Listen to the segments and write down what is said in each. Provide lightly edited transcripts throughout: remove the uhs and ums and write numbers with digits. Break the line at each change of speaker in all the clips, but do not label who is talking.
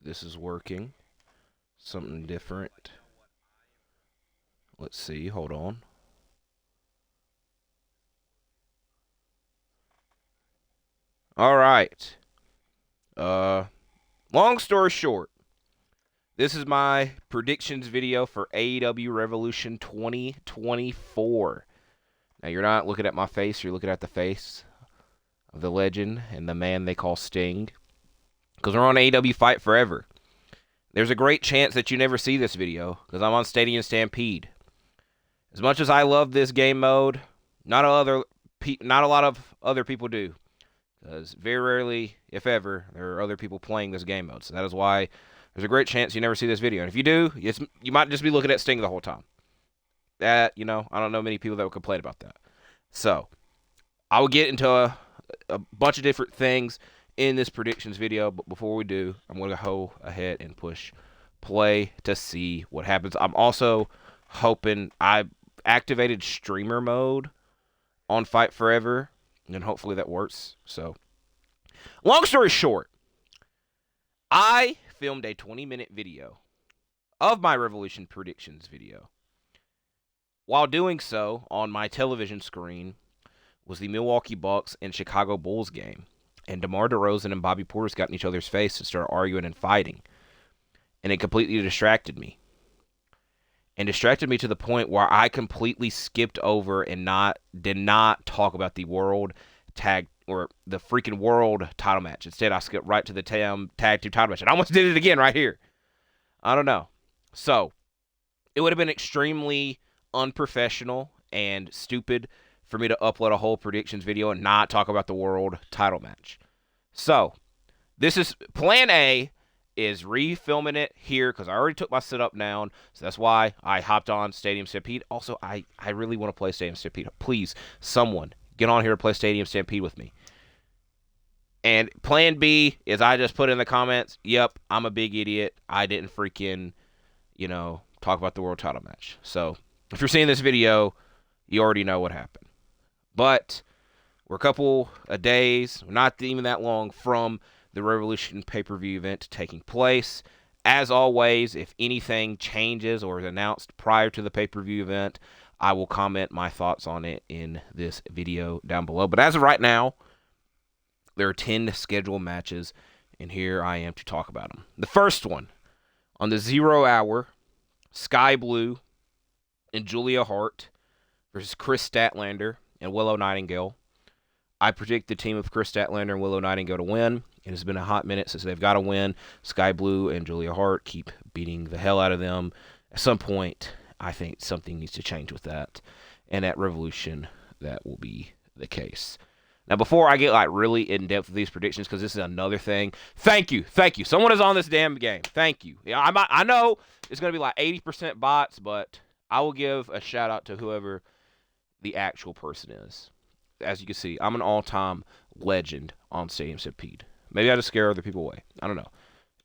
this is working. Something different. Let's see. Hold on. All right. Long story short, this is my predictions video for AEW Revolution 2024. Now, you're not looking at my face. You're looking at the face of the legend and the man they call Sting. Because we're on AEW Fight Forever. There's a great chance that you never see this video because I'm on Stadium Stampede. As much as I love this game mode, not a lot of other people do. Because very rarely, if ever, there are other people playing this game mode. So that is why there's a great chance you never see this video. And if you do, you might just be looking at Sting the whole time. I don't know many people that would complain about that. So, I will get into a bunch of different things in this predictions video. But before we do, I'm going to go ahead and push play to see what happens. I'm also hoping I activated streamer mode on Fight Forever. And hopefully that works. So, long story short, I filmed a 20-minute video of my Revolution predictions video. While doing so, on my television screen was the Milwaukee Bucks and Chicago Bulls game. And DeMar DeRozan and Bobby Portis got in each other's face and started arguing and fighting. And it completely distracted me. And distracted me to the point where I completely skipped over and did not talk about the world tag or the freaking world title match. Instead, I skipped right to the tag team title match. And I almost did it again right here. I don't know. So, it would have been extremely unprofessional and stupid for me to upload a whole predictions video and not talk about the world title match. So, this is plan A. Is refilming it here because I already took my setup down. So that's why I hopped on Stadium Stampede. Also, I really want to play Stadium Stampede. Please, someone, get on here to play Stadium Stampede with me. And plan B is I just put in the comments, yep, I'm a big idiot. I didn't freaking, talk about the world title match. So, if you're seeing this video, you already know what happened. But we're a couple of days, not even that long, from the Revolution pay-per-view event taking place. As always, if anything changes or is announced prior to the pay-per-view event, I will comment my thoughts on it in this video down below. But as of right now, there are 10 scheduled matches, and here I am to talk about them. The first one, on the 0 hour, Sky Blue and Julia Hart versus Chris Statlander and Willow Nightingale. I predict the team of Chris Statlander and Willow Nightingale to win. It has been a hot minute since they've got to win. Sky Blue and Julia Hart keep beating the hell out of them. At some point, I think something needs to change with that. And at Revolution, that will be the case. Now, before I get really in-depth with these predictions, because this is another thing, thank you. Someone is on this damn game. Thank you. Yeah, I know it's going to be 80% bots, but I will give a shout-out to whoever the actual person is. As you can see, I'm an all-time legend on Stadium Stampede. Maybe I just scare other people away. I don't know.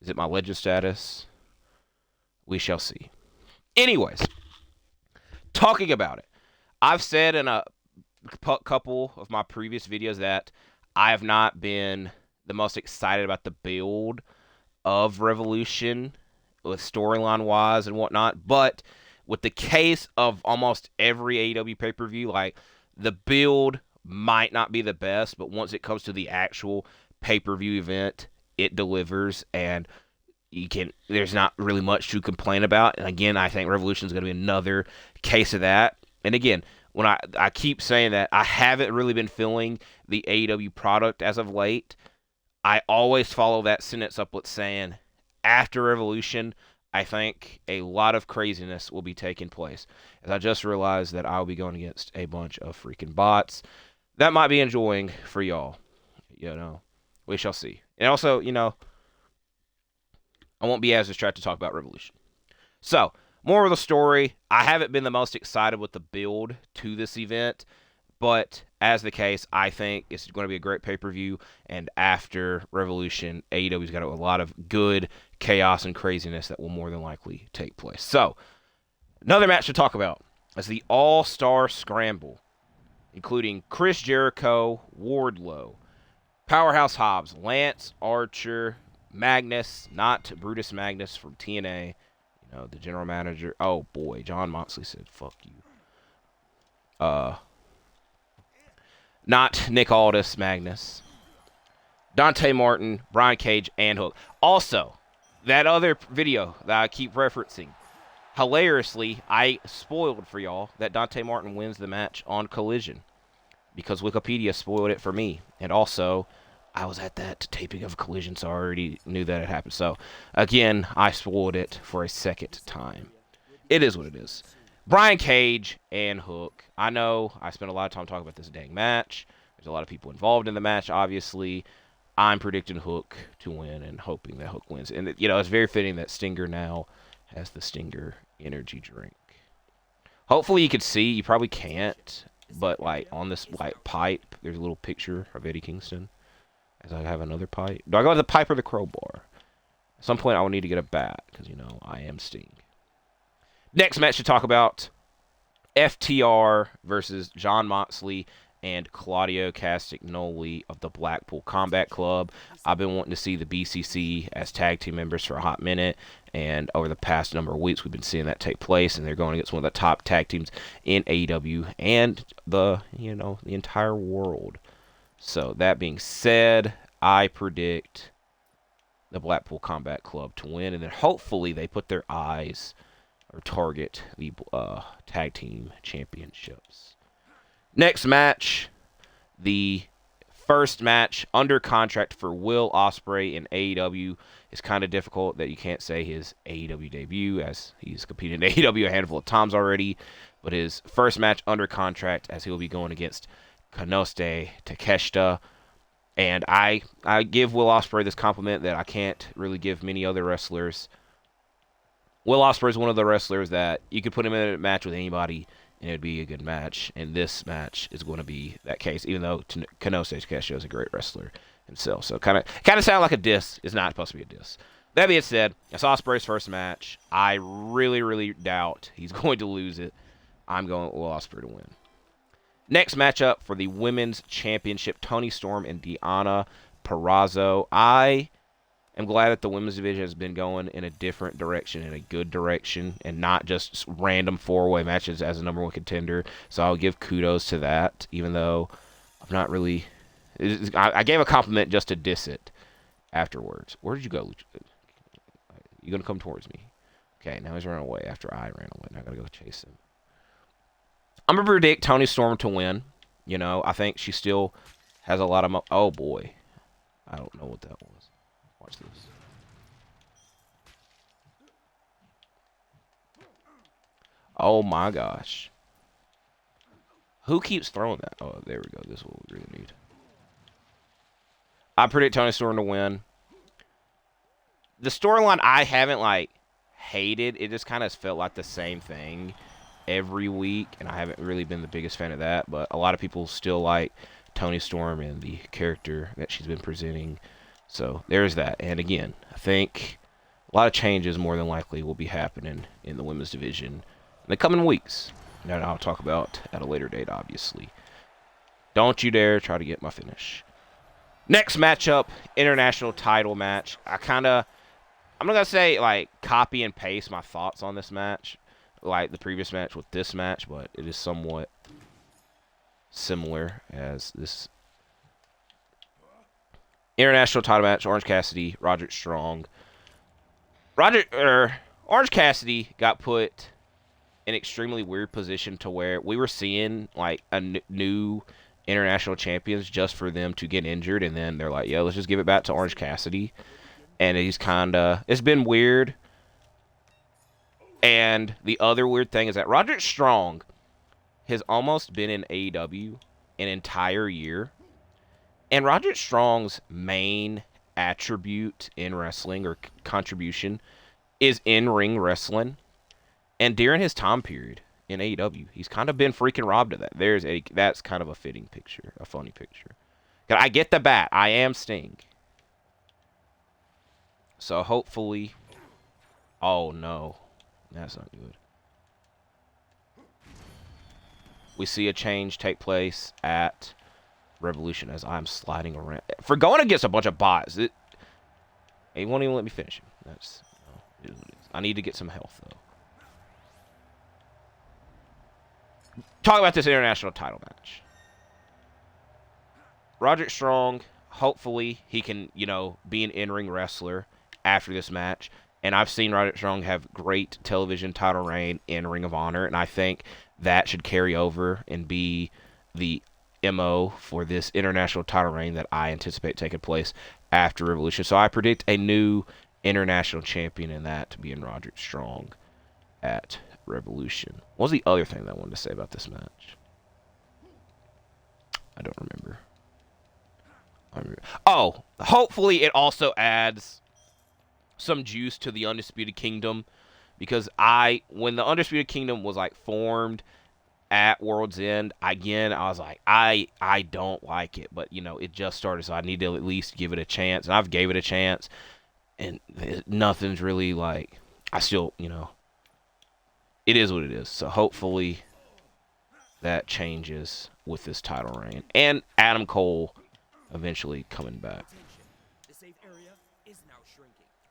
Is it my legend status? We shall see. Anyways, talking about it. I've said in a couple of my previous videos that I have not been the most excited about the build of Revolution with storyline-wise and whatnot. But with the case of almost every AEW pay-per-view, the build might not be the best, but once it comes to the actual pay-per-view event, it delivers, and there's not really much to complain about. And again, I think Revolution is going to be another case of that. And again, when I keep saying that I haven't really been feeling the AEW product as of late, I always follow that sentence up with saying, after Revolution, I think a lot of craziness will be taking place. As I just realized that I'll be going against a bunch of freaking bots. That might be enjoying for y'all. We shall see. And also, I won't be as distracted to talk about Revolution. So, more of the story. I haven't been the most excited with the build to this event, but as the case, I think it's going to be a great pay-per-view, and after Revolution, AEW's got a lot of good chaos and craziness that will more than likely take place. So, another match to talk about is the All-Star Scramble, including Chris Jericho, Wardlow, Powerhouse Hobbs, Lance Archer, Magnus, not Brutus Magnus from TNA. You know, the general manager. Oh, boy. John Moxley said, fuck you. Not Nick Aldis Magnus. Dante Martin, Brian Cage, and Hook. Also, that other video that I keep referencing. Hilariously, I spoiled for y'all that Dante Martin wins the match on Collision because Wikipedia spoiled it for me. And also, I was at that taping of Collision, so I already knew that it happened. So, again, I spoiled it for a second time. It is what it is. Brian Cage and Hook. I know I spent a lot of time talking about this dang match. There's a lot of people involved in the match, obviously. I'm predicting Hook to win and hoping that Hook wins. And, you know, it's very fitting that Stinger now has the Stinger energy drink. Hopefully you could see. You probably can't. But, like, on this like pipe, there's a little picture of Eddie Kingston. As I have another pipe. Do I go to the pipe or the crowbar? At some point, I will need to get a bat. Because, you know, I am Sting. Next match to talk about. FTR versus John Moxley and Claudio Castagnoli of the Blackpool Combat Club. I've been wanting to see the BCC as tag team members for a hot minute, and over the past number of weeks, we've been seeing that take place, and they're going against one of the top tag teams in AEW and the entire world. So that being said, I predict the Blackpool Combat Club to win, and then hopefully they put their eyes or target the tag team championships. Next match, the first match under contract for Will Ospreay in AEW. It's kind of difficult that you can't say his AEW debut, as he's competed in AEW a handful of times already, but his first match under contract, as he'll be going against Konosuke Takeshita. And I give Will Ospreay this compliment that I can't really give many other wrestlers. Will Ospreay is one of the wrestlers that you could put him in a match with anybody, and it would be a good match. And this match is going to be that case, even though Konosuke Takeshita is a great wrestler himself. So kind of sound like a diss. It's not supposed to be a diss. That being said, it's Ospreay's first match. I really, really doubt he's going to lose it. I'm going with Will Ospreay to win. Next matchup for the Women's Championship, Toni Storm and Deonna Purrazzo. I am glad that the women's division has been going in a different direction, in a good direction, and not just random four-way matches as a number one contender. So I'll give kudos to that, even though I'm not really... I gave a compliment just to diss it afterwards. Where did you go? You going to come towards me? Okay, now he's running away after I ran away. Now I got to go chase him. I'm going to predict Toni Storm to win. You know, I think she still has a lot of... Oh, boy. I don't know what that was. Watch this. Oh my gosh. Who keeps throwing that? Oh, there we go. This is what we really need. I predict Toni Storm to win. The storyline I haven't, hated. It just kind of felt like the same thing every week, and I haven't really been the biggest fan of that, but a lot of people still like Toni Storm and the character that she's been presenting. So there's that. And again, I think a lot of changes more than likely will be happening in the women's division in the coming weeks. That I'll talk about at a later date, obviously. Don't you dare try to get my finish. Next matchup, international title match. I'm not going to say, copy and paste my thoughts on this match, like the previous match with this match, but it is somewhat similar as this international title match. Orange Cassidy, Roderick Strong. Orange Cassidy got put in an extremely weird position to where we were seeing new international champions just for them to get injured, and then they're like, yeah, let's just give it back to Orange Cassidy. And it's been weird. And the other weird thing is that Roderick Strong has almost been in AEW an entire year. And Roderick Strong's main attribute in wrestling, or contribution, is in-ring wrestling. And during his time period in AEW, he's kind of been freaking robbed of that. That's kind of a fitting picture, a funny picture. I get the bat. I am Sting. So hopefully... Oh, no. That's not good. We see a change take place at Revolution as I'm sliding around. For going against a bunch of bots, He won't even let me finish him. That's, it is what it is. I need to get some health, though. Talk about this international title match. Roderick Strong, hopefully he can, be an in-ring wrestler after this match. And I've seen Roderick Strong have great television title reign in Ring of Honor, and I think that should carry over and be the MO for this international title reign that I anticipate taking place after Revolution. So I predict a new international champion in that to be in Roderick Strong at Revolution. What was the other thing that I wanted to say about this match? I don't remember. Oh, hopefully it also adds some juice to the Undisputed Kingdom, because when the Undisputed Kingdom was like formed at World's End, I was like, I don't like it, but it just started, so I need to at least give it a chance, and I've gave it a chance, and nothing's really like, I still, it is what it is. So hopefully that changes with this title reign, and Adam Cole eventually coming back.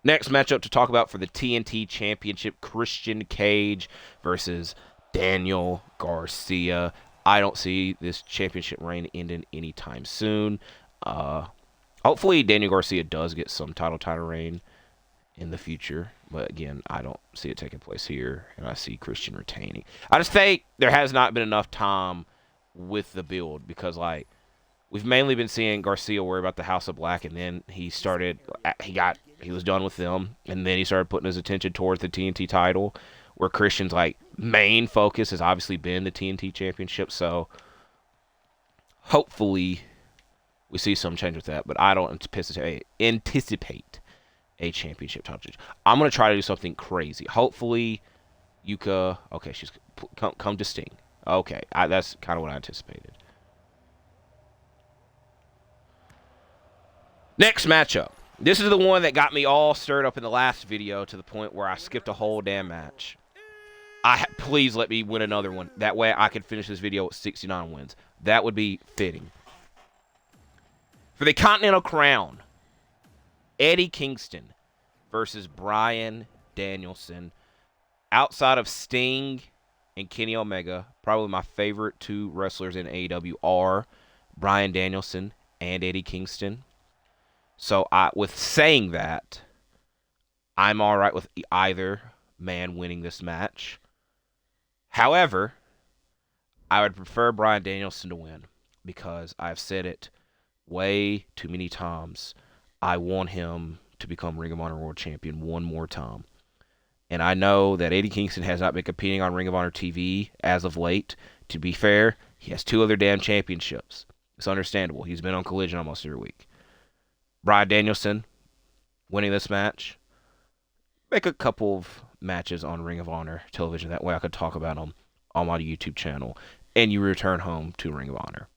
Next matchup to talk about for the TNT Championship, Christian Cage versus Daniel Garcia. I don't see this championship reign ending anytime soon. Hopefully Daniel Garcia does get some title reign in the future. But again, I don't see it taking place here, and I see Christian retaining. I just think there has not been enough time with the build, because we've mainly been seeing Garcia worry about the House of Black, and then he was done with them, and then he started putting his attention towards the TNT title, where Christian's main focus has obviously been the TNT Championship. So hopefully we see some change with that, but I don't anticipate a championship title change. I'm going to try to do something crazy. Hopefully Yuka, okay, she's come to Sting. Okay, that's kind of what I anticipated. Next matchup. This is the one that got me all stirred up in the last video to the point where I skipped a whole damn match. Please let me win another one. That way I can finish this video with 69 wins. That would be fitting. For the Continental Crown, Eddie Kingston versus Bryan Danielson. Outside of Sting and Kenny Omega, probably my favorite two wrestlers in AEW are Bryan Danielson and Eddie Kingston. So with saying that, I'm all right with either man winning this match. However, I would prefer Bryan Danielson to win, because I've said it way too many times. I want him to become Ring of Honor World Champion one more time. And I know that Eddie Kingston has not been competing on Ring of Honor TV as of late. To be fair, he has 2 other damn championships. It's understandable. He's been on Collision almost every week. Bryan Danielson winning this match. Make a couple of matches on Ring of Honor television. That way I could talk about them on my YouTube channel. And you return home to Ring of Honor.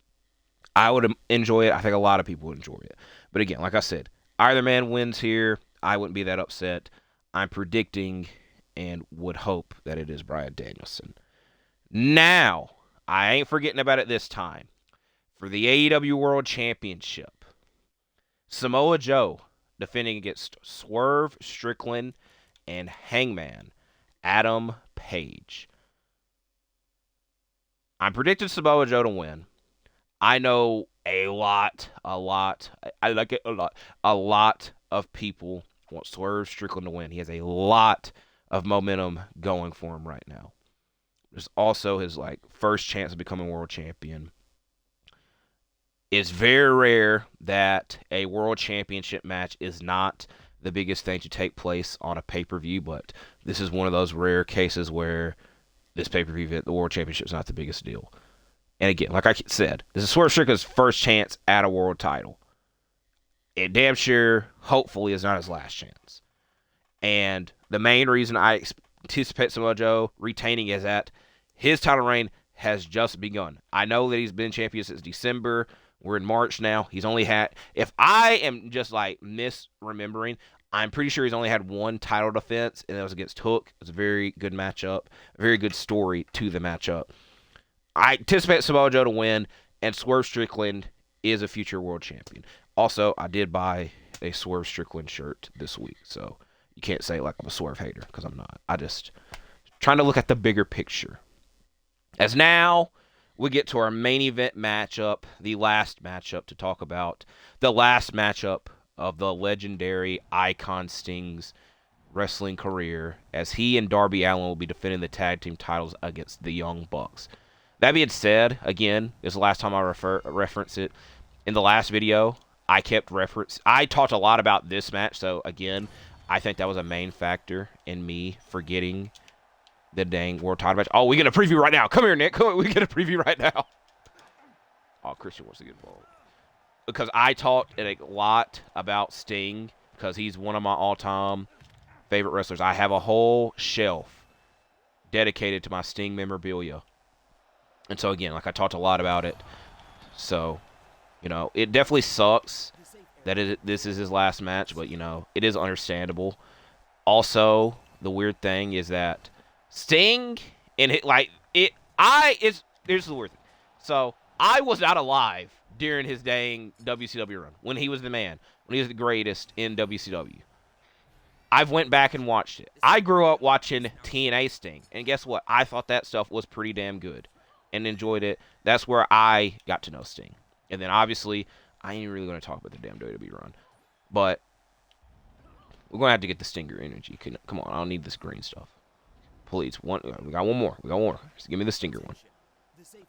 I would enjoy it. I think a lot of people would enjoy it. But again, like I said, either man wins here. I wouldn't be that upset. I'm predicting and would hope that it is Bryan Danielson. Now, I ain't forgetting about it this time. For the AEW World Championship, Samoa Joe defending against Swerve, Strickland, and Hangman, Adam Page. I'm predicting Samoa Joe to win. I know a lot of people want Swerve Strickland to win. He has a lot of momentum going for him right now. There's also his first chance of becoming world champion. It's very rare that a world championship match is not the biggest thing to take place on a pay-per-view, but this is one of those rare cases where this pay-per-view event, the world championship, is not the biggest deal. And again, like I said, this is Swerve Strickland's first chance at a world title. It damn sure, hopefully, is not his last chance. And the main reason I anticipate Samoa Joe retaining is that his title reign has just begun. I know that he's been champion since December. We're in March now. He's only had, if I am just misremembering, I'm pretty sure he's only had one title defense, and that was against Hook. It was a very good matchup, a very good story to the matchup. I anticipate Samoa Joe to win, and Swerve Strickland is a future world champion. Also, I did buy a Swerve Strickland shirt this week. So you can't say like I'm a Swerve hater, because I'm not. I just trying to look at the bigger picture. As now we get to our main event matchup, the last matchup to talk about. The last matchup of the legendary Icon Sting's wrestling career, as he and Darby Allin will be defending the tag team titles against the Young Bucks. That being said, again, this is the last time I reference it. In the last video, I talked a lot about this match, so again, I think that was a main factor in me forgetting the dang world title match. Oh, we get a preview right now. Come here, Nick. Come on, we get a preview right now. Oh, Christian wants to get involved. Because I talked a lot about Sting, because he's one of my all-time favorite wrestlers. I have a whole shelf dedicated to my Sting memorabilia. And so, again, like I talked a lot about it. So, you know, it definitely sucks that this is his last match, but, you know, it is understandable. Also, the weird thing is that Sting, and here's the weird thing. So, I was not alive during his dang WCW run, when he was the man, when he was the greatest in WCW. I've went back and watched it. I grew up watching TNA Sting, and guess what? I thought that stuff was pretty damn good and enjoyed it. That's where I got to know Sting. And then, obviously, I ain't really going to talk about the damn WWE run. But we're going to have to get the Stinger energy. Come on, I don't need this green stuff. Please, we got one more. Just give me the Stinger one.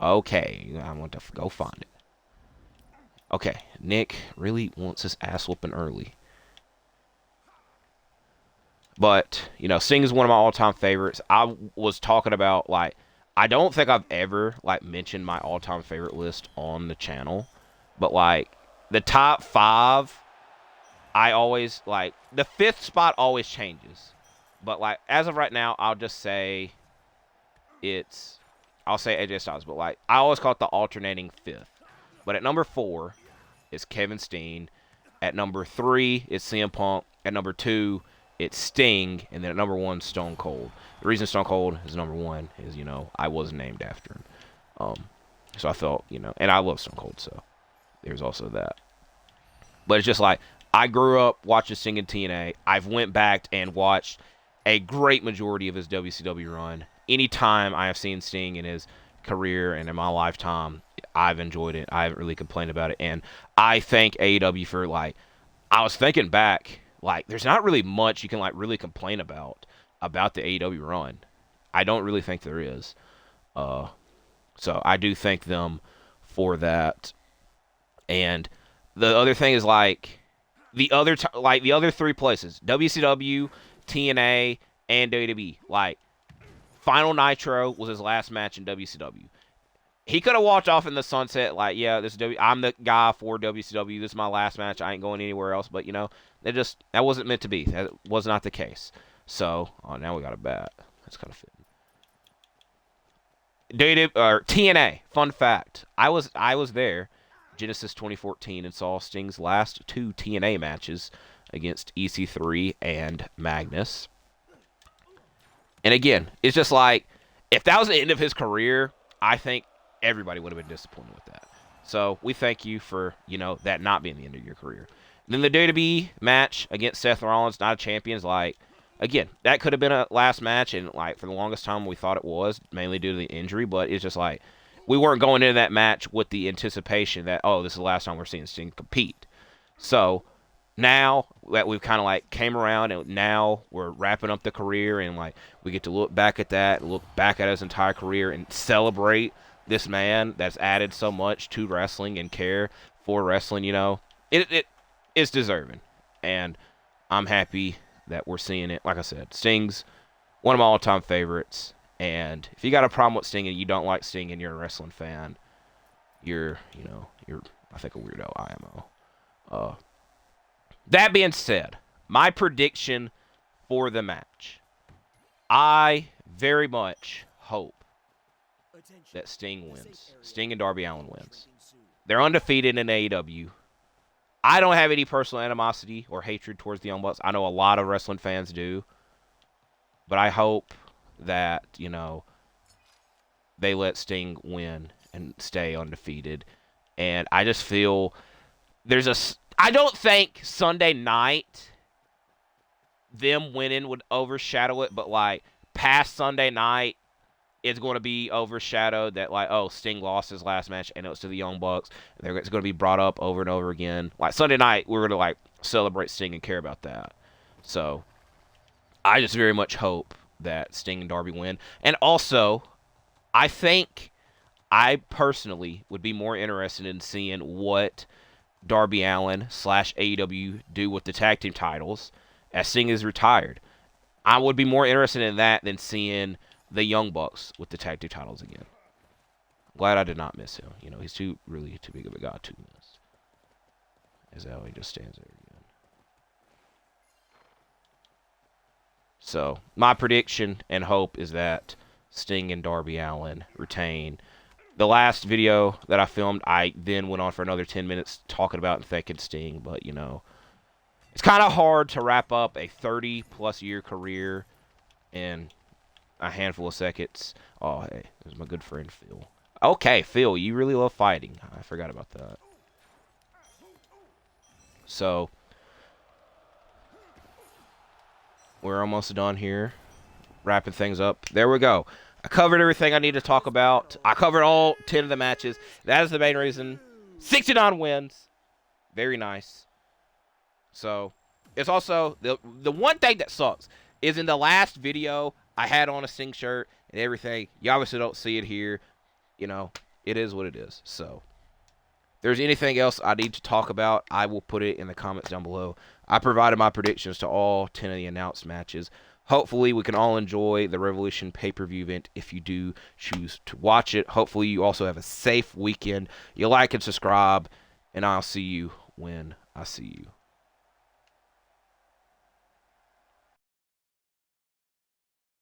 Okay, I want to go find it. Okay, Nick really wants his ass whooping early. But, you know, Sting is one of my all-time favorites. I was talking about, like, I don't think I've ever, like, mentioned my all-time favorite list on the channel. But, like, the top 5, I always, like, the 5th spot always changes. But, like, as of right now, I'll just say I'll say AJ Styles. But, like, I always call it the alternating 5th. But at number 4 is Kevin Steen. At number 3 is CM Punk. At number 2, it's Sting. And then at number 1, Stone Cold. The reason Stone Cold is number 1 is, you know, I was named after him. So I felt, you know, and I love Stone Cold, so there's also that. But it's just like, I grew up watching Sting in TNA. I've went back and watched a great majority of his WCW run. Anytime I have seen Sting in his career and in my lifetime, I've enjoyed it. I haven't really complained about it. And I thank AEW for, like, I was thinking back, like, there's not really much you can, like, really complain about the AEW run. I don't really think there is. So I do thank them for that. And the other thing is, like, the other 3 places, WCW, TNA, and WWE, like, Final Nitro was his last match in WCW. He could have walked off in the sunset, like, yeah, I'm the guy for WCW. This is my last match. I ain't going anywhere else. But, you know, that wasn't meant to be. That was not the case. So, now we got a bat. That's kind of fitting. TNA, fun fact. I was there, Genesis 2014, and saw Sting's last 2 TNA matches against EC3 and Magnus. And again, it's just like, if that was the end of his career, I think everybody would have been disappointed with that. So we thank you for, you know, that not being the end of your career. And then the WWE match against Seth Rollins, not a champion, is like, again, that could have been a last match, and, like, for the longest time we thought it was, mainly due to the injury, but it's just like, we weren't going into that match with the anticipation that, oh, this is the last time we're seeing Sting compete. So now that we've kind of, like, came around, and now we're wrapping up the career, and, like, we get to look back at that, look back at his entire career, and celebrate this man that's added so much to wrestling and care for wrestling, you know, it is deserving. And I'm happy that we're seeing it. Like I said, Sting's one of my all-time favorites. And if you got a problem with Sting and you don't like Sting and you're a wrestling fan, you're I think a weirdo, IMO. That being said, my prediction for the match. I very much hope that Sting wins. Sting and Darby Allin wins. They're undefeated in AEW. I don't have any personal animosity or hatred towards the Young Bucks. I know a lot of wrestling fans do. But I hope that, you know, they let Sting win and stay undefeated. And I just feel I don't think Sunday night them winning would overshadow it, but like past Sunday night, it's going to be overshadowed that like, oh, Sting lost his last match and it was to the Young Bucks. It's going to be brought up over and over again. Like Sunday night, we're going to like celebrate Sting and care about that. So I just very much hope that Sting and Darby win. And also, I think I personally would be more interested in seeing what Darby Allin / AEW do with the tag team titles as Sting is retired. I would be more interested in that than seeing the Young Bucks with the tag team titles again. Glad I did not miss him. You know, he's really too big of a guy to miss. Is that how he just stands there again? So, my prediction and hope is that Sting and Darby Allin retain. The last video that I filmed, I then went on for another 10 minutes talking about and thanking Sting, but, you know, it's kind of hard to wrap up a 30-plus year career in a handful of seconds. Oh, hey, there's my good friend, Phil. Okay, Phil, you really love fighting. I forgot about that. So, we're almost done here. Wrapping things up. There we go. I covered everything I need to talk about. I covered all 10 of the matches. That is the main reason. 69 wins. Very nice. So, it's also, the one thing that sucks is in the last video, I had on a Sting shirt and everything. You obviously don't see it here. You know, it is what it is. So, if there's anything else I need to talk about, I will put it in the comments down below. I provided my predictions to all 10 of the announced matches. Hopefully, we can all enjoy the Revolution pay-per-view event if you do choose to watch it. Hopefully, you also have a safe weekend. You like and subscribe, and I'll see you when I see you.